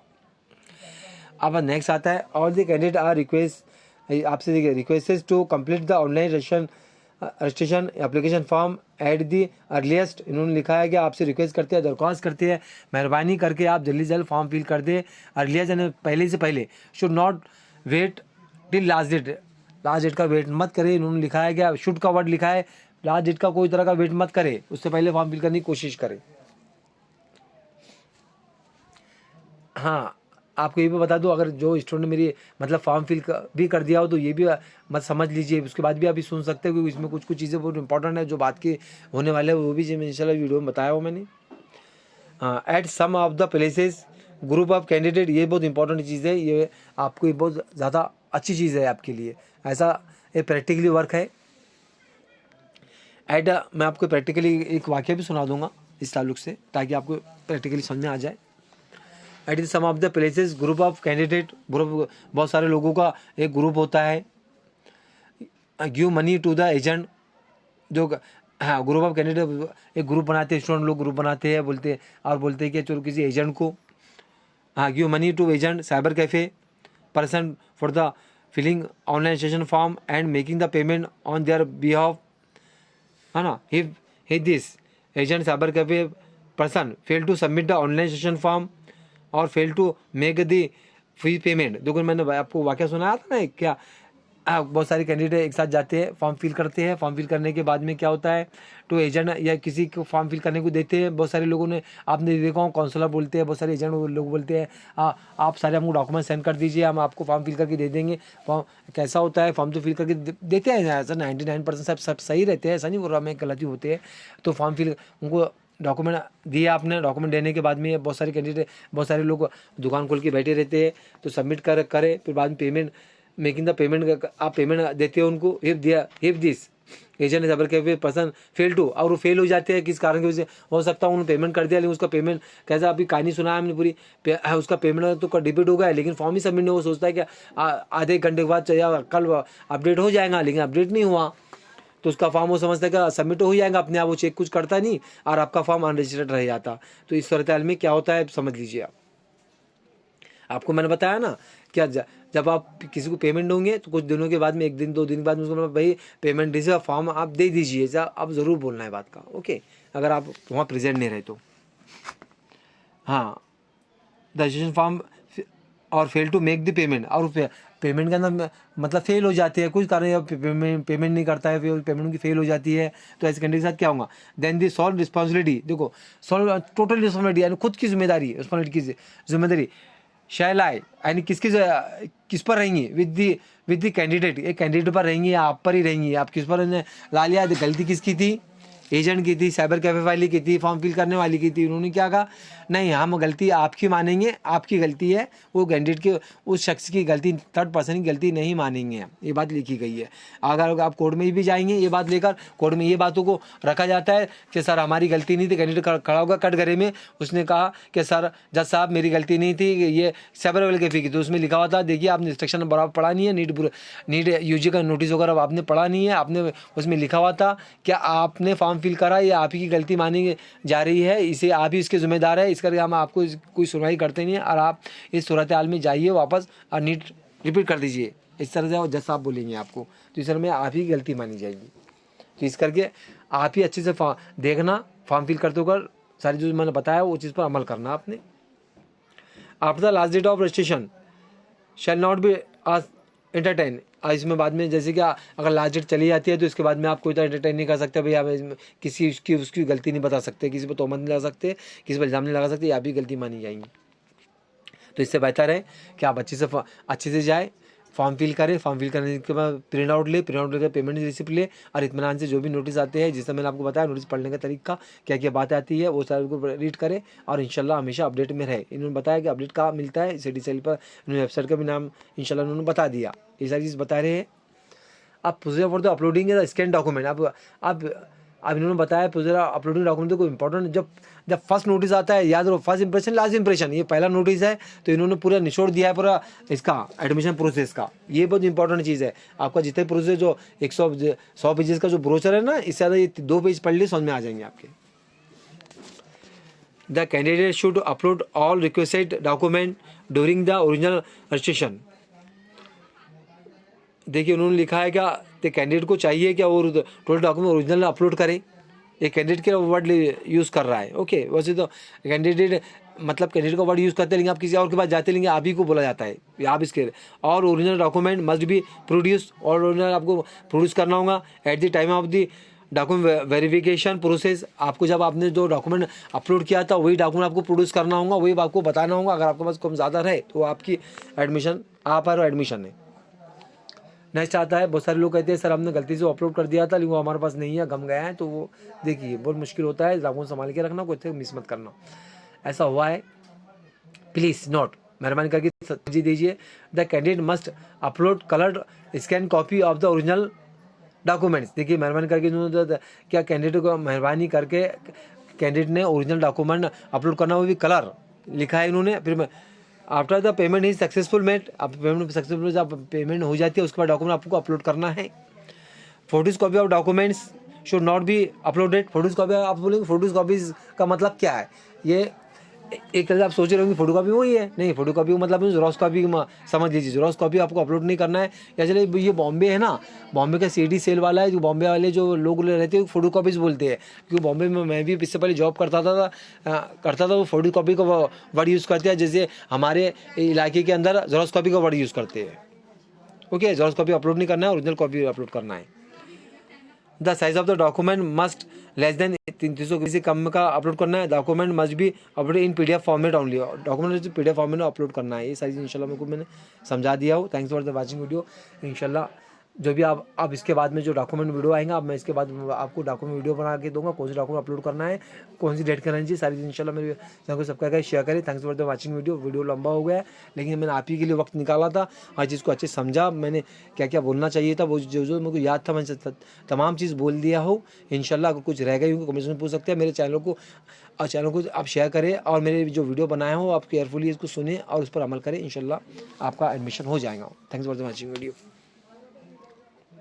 अब नेक्स्ट आता है और द कैंडिडेट आर रिक्वेस्ट, आपसे देखिए request to complete the online registration application form at the earliest. इन्होंने लिखा है कि आपसे रिक्वेस्ट करते हैं, दरख्वास्त करते हैं, मेहरबानी करके आप जल्दी से जल्द फॉर्म फिल कर दे। अर्लीस्ट यानी पहले से पहले, should not wait till last date, last date का वेट मत करे। इन्होंने लिखा है कि शुड का वर्ड लिखा है, लास्ट डेट का कोई तरह का वेट मत करे, उससे पहले फॉर्म फिल करने की कोशिश करे। हाँ आपको ये भी बता दूं, अगर जो स्टूडेंट मेरी मतलब फॉर्म फिल भी कर दिया हो तो ये भी मत समझ लीजिए, उसके बाद भी आप सुन सकते हो, क्योंकि इसमें कुछ चीज़ें बहुत इंपॉर्टेंट है जो बात की होने वाले हैं, वो भी इंशाल्लाह वीडियो में बताया हो मैंने। At some of the places group of candidate, ये बहुत इंपॉर्टेंट चीज़ है, ये आपको ये बहुत ज़्यादा अच्छी चीज़ है आपके लिए, ऐसा ये प्रैक्टिकली वर्क है। मैं आपको प्रैक्टिकली एक वाक्य भी सुना दूंगा इस ताल्लुक से, ताकि आपको प्रैक्टिकली समझ में आ जाए। At the some of the places group of candidate, group बहुत सारे लोगों का एक ग्रुप होता है। Give money to the agent, जो हाँ ग्रुप ऑफ कैंडिडेट एक ग्रुप बनाते हैं, स्टूडेंट लोग ग्रुप बनाते हैं, बोलते हैं कि चलो किसी एजेंट को, हाँ give money to agent cyber cafe person for the filling online registration form and making the payment on their behalf, है ना। He this agent cyber cafe person fail to submit the online registration form और fail to make the fee payment. देखो मैंने आपको वाक्य सुनाया था ना क्या, बहुत सारे कैंडिडेट एक साथ जाते हैं, फॉर्म फिल करते हैं, फॉर्म फिल करने के बाद में क्या होता है, तो एजेंट या किसी को फॉर्म फिल करने को देते हैं। बहुत सारे लोगों ने आपने देखा हो काउंसलर बोलते हैं, बहुत सारे एजेंट लोग बोलते हैं आप सारे हमको डॉक्यूमेंट सेंड कर दीजिए, हम आपको फॉर्म फिल करके दे देंगे। फॉर्म कैसा होता है, फॉर्म तो फिल करके देते हैं, ऐसा 99% सब सही रहते हैं, ऐसा नहीं बोल रहा मैं, गलती होती है। तो फॉर्म फिल उनको डॉक्यूमेंट दिए आपने, डॉक्यूमेंट देने के बाद में बहुत सारे कैंडिडेट, बहुत सारे लोग दुकान खोल के बैठे रहते हैं, तो सबमिट करे, फिर बाद में पेमेंट मेकिंग द पेमेंट, आप पेमेंट देते हो उनको। If this agent cyber cafe person fail to, और वो फेल हो जाते हैं किस कारण की वजह से, हो सकता है उन्होंने पेमेंट कर दिया लेकिन उसका पेमेंट कैसा, अभी कहानी सुना है हमने पूरी, उसका पेमेंट तो डिबिट हो गया है लेकिन फॉर्म ही सबमिट नहीं, वो सोचता है कि आधे घंटे के बाद चाहिए कल अपडेट हो जाएगा, लेकिन अपडेट नहीं हुआ, तो उसका फॉर्म वो समझता है कि सबमिट हो जाएगा अपने आप, वो चेक कुछ करता नहीं और आपका फॉर्म अनरजिस्टर्ड रह जाता। तो इस सूरत हाल में क्या होता है समझ लीजिए आप। आपको मैंने बताया ना क्या, जब आप किसी को पेमेंट दोगे तो कुछ दिनों के बाद में, 1 दिन 2 दिन के बाद में उसको भाई पेमेंट रिसीव फॉर्म आप दे दीजिए, आप ज़रूर बोलना है बात का, ओके, अगर आप वहाँ प्रेजेंट नहीं रहे तो। हाँ द रजिस्ट्रेशन फॉर्म और fail to make the payment, और पेमेंट के अंदर मतलब फेल हो जाती है, कुछ कारण पेमेंट नहीं करता है, फिर पेमेंट उनकी फेल हो जाती है, तो ऐसे कैंडिडेट के साथ क्या होगा, देन दी सॉल्व रिस्पॉन्सिबिलिटी, देखो सॉल्व टोटल रिस्पॉन्सिबिलिटी यानी खुद की जिम्मेदारी, रिस्पॉन्सिबिलिटी की जिम्मेदारी शैल आई यानी किस पर रहेंगी, विद द कैंडिडेट, एक कैंडिडेट पर रहेंगी या आप पर ही रहेंगी, आप किस पर ला लिया, गलती किसकी थी, एजेंट की थी, साइबर कैफे वाली की थी, फॉर्म फिल करने वाली की थी, उन्होंने क्या कहा, नहीं हम गलती आपकी मानेंगे, आपकी गलती है, वो कैंडिडेट के उस शख्स की गलती, थर्ड पर्सन की गलती नहीं मानेंगे, ये बात लिखी गई है। अगर आप कोर्ट में भी जाएंगे ये बात लेकर, कोर्ट में ये बातों को रखा जाता है कि सर हमारी गलती नहीं थी, कैंडिडेट खड़ा होगा कटघरे में, उसने कहा कि सर जज साहब मेरी गलती नहीं थी, ये साइबर वाले कैफे की, तो उसमें लिखा हुआ था देखिए आपने इंस्ट्रक्शन बराबर पढ़ा नहीं है, नीट यूजी का नोटिस वगैरह आपने पढ़ा नहीं है, आपने उसमें लिखा हुआ था क्या आपने फॉर्म फिल करा, ये आप ही की गलती मानी जा रही है, इसे आप ही इसके जिम्मेदार है, इस करके हम आपको कोई सुनवाई करते नहीं है, और आप इस सूरत हाल में जाइए वापस और नीट रिपीट कर दीजिए, इस तरह से जज साहब बोलेंगे आपको, तो इस तरह में आप ही गलती मानी जाएगी। तो इस करके आप ही अच्छे से देखना, फॉर्म फिल करते होकर सारी जो मैंने बताया वो चीज़ पर अमल करना आपने। After the last date of registration shall not be entertain, इसमें बाद में जैसे कि अगर लास्ट डेट चली जाती है तो इसके बाद में आप कोई तो एंटरटेन नहीं कर सकते, भाई आप किसी उसकी गलती नहीं बता सकते, किसी पर तोहमत नहीं लगा सकते, किसी पर इल्ज़ाम नहीं लगा सकते, आप भी गलती मानी जाएंगी। तो इससे बेहतर है कि आप अच्छे से जाए, फॉर्म फिल करें, फॉर्म फिल करने के बाद प्रिंट आउट लेकर पेमेंट रिसिप्ट ले, और इत्मीनान से जो भी नोटिस आते हैं, जिससे मैंने आपको बताया नोटिस पढ़ने का तरीका क्या क्या बातें आती है वो सारे को रीड करें, और इंशाल्लाह हमेशा अपडेट में रहे। इन्होंने बताया कि अपडेट कहाँ मिलता है, सिटीसेल पर, इन्होंने वेबसाइट का भी नाम इंशाल्लाह उन्होंने बता दिया, ये सारी चीज़ बता रहे हैं। अब procedure for the uploading the scan document, अब इन्होंने बताया प्रोसीजर अपलोडिंग डॉक्यूमेंट को इंपॉर्टेंट, जब फर्स्ट नोटिस आता है, याद रखो फर्स्ट इंप्रेशन लास्ट इंप्रेशन, ये पहला नोटिस है तो इन्होंने पूरा निचोड़ दिया है पूरा इसका एडमिशन प्रोसेस का, ये बहुत इंपॉर्टेंट चीज़ है। आपका जितने प्रोसेस जो 100 पेजेस का जो ब्रोचर है ना, इससे ज़्यादा ये 2 पेज पढ़ लिए समझ में आ जाएंगे आपके। The candidate should upload all requested document during the original registration, देखिए उन्होंने लिखा है क्या, तो कैंडिडेट को चाहिए क्या वो टोटल डॉक्यूमेंट ओरिजिनल अपलोड करे, एक कैंडिडेट के वर्ड यूज़ कर रहा है, ओके। वैसे तो कैंडिडेट मतलब कैंडिडेट का वर्ड यूज़ करते, लेंगे आप किसी और के पास जाते, लेंगे आप ही को बोला जाता है आप इसके, और original document must be produce, और ओरिजिनल आपको प्रोड्यूस करना होगा at the time of the document verification process, आपको जब आपने जो डॉक्यूमेंट अपलोड किया था वही डॉक्यूमेंट आपको प्रोड्यूस करना होगा, वही आपको बताना होगा, अगर आपके पास कम ज़्यादा रहे तो आपकी एडमिशन आप पर एडमिशन है। नेक्स्ट आता है, बहुत सारे लोग कहते हैं सर हमने गलती से अपलोड कर दिया था लेकिन वो हमारे पास नहीं है, गम गया है, तो वो देखिए बहुत मुश्किल होता है, डॉक्यूमेंट संभाल के रखना, कोई मिस मत करना, ऐसा हुआ है प्लीज़ नोट, मेहरबानी करके जी दीजिए। The candidate must upload coloured scan copy of the original documents, देखिए मेहरबानी करके क्या कैंडिडेट को मेहरबानी करके कैंडिडेट ने ओरिजिनल डॉक्यूमेंट अपलोड करना, वो भी कलर लिखा है इन्होंने। फिर after the payment is successful made, अब पेमेंट सक्सेसफुल जब पेमेंट हो जाती है उसके बाद डॉक्यूमेंट आपको अपलोड करना है। Photos copy of documents should not be uploaded, photos copy आप बोलेंगे फोटोज कॉपीज का मतलब क्या है, ये एक तरह से आप सोच रहे होंगे फोटो कॉपी वही है, नहीं फोटो कॉपी का मतलब जेरोक्स कॉपी समझ लीजिए, जेरोक्स कॉपी आपको अपलोड नहीं करना है। या चले ये बॉम्बे है ना, बॉम्बे का CD सेल वाला है, जो बॉम्बे वाले जो लोग रहते हैं फोटो कॉपीज बोलते हैं, क्योंकि बॉम्बे में मैं भी इससे पहले जॉब करता था वो फोटो कॉपी का वर्ड यूज़ करते हैं, जैसे हमारे इलाके के अंदर जेरोक्स कॉपी का वर्ड यूज़ करते हैं, ओके। जेरोक्स कॉपी अपलोड नहीं करना है, ओरिजिनल कॉपी अपलोड करना है। The size of the document must less than 300 से कम का अपलोड करना है। Document must be upload in PDF format only, document PDF format में अपलोड करना है। ये सारी इंशाल्लाह मेरे को मैंने समझा दिया हो। Thanks for the watching video. इंशाल्लाह जो भी आप इसके बाद में जो डॉक्यूमेंट वीडियो आएंगे, अब मैं इसके बाद आपको डॉक्यूमेंट वीडियो बना के दूंगा, कौन सी डॉक्यूमेंट अपलोड करना है, कौन सी डेट करना चाहिए, सारी चीज़ इंशाल्लाह मेरे चैनल को सब्सक्राइब करें, शेयर करें। Thanks for the watching video लंबा हो गया है, लेकिन मैंने आप ही के लिए वक्त निकाला था, हर चीज़ को अच्छे से समझा, मैंने क्या क्या बोलना चाहिए था, वो जो मेरे को याद था मैंने तमाम चीज़ बोल दिया हो। इंशाल्लाह अगर कुछ रह गई होंगी कमेंट में पूछ सकते हैं। मेरे चैनल को आप शेयर करें और मेरे जो वीडियो बनाए हो आप केयरफुली इसको सुने और उस पर अमल करें, इंशाल्लाह आपका एडमिशन हो जाएगा। Thanks for the watching video.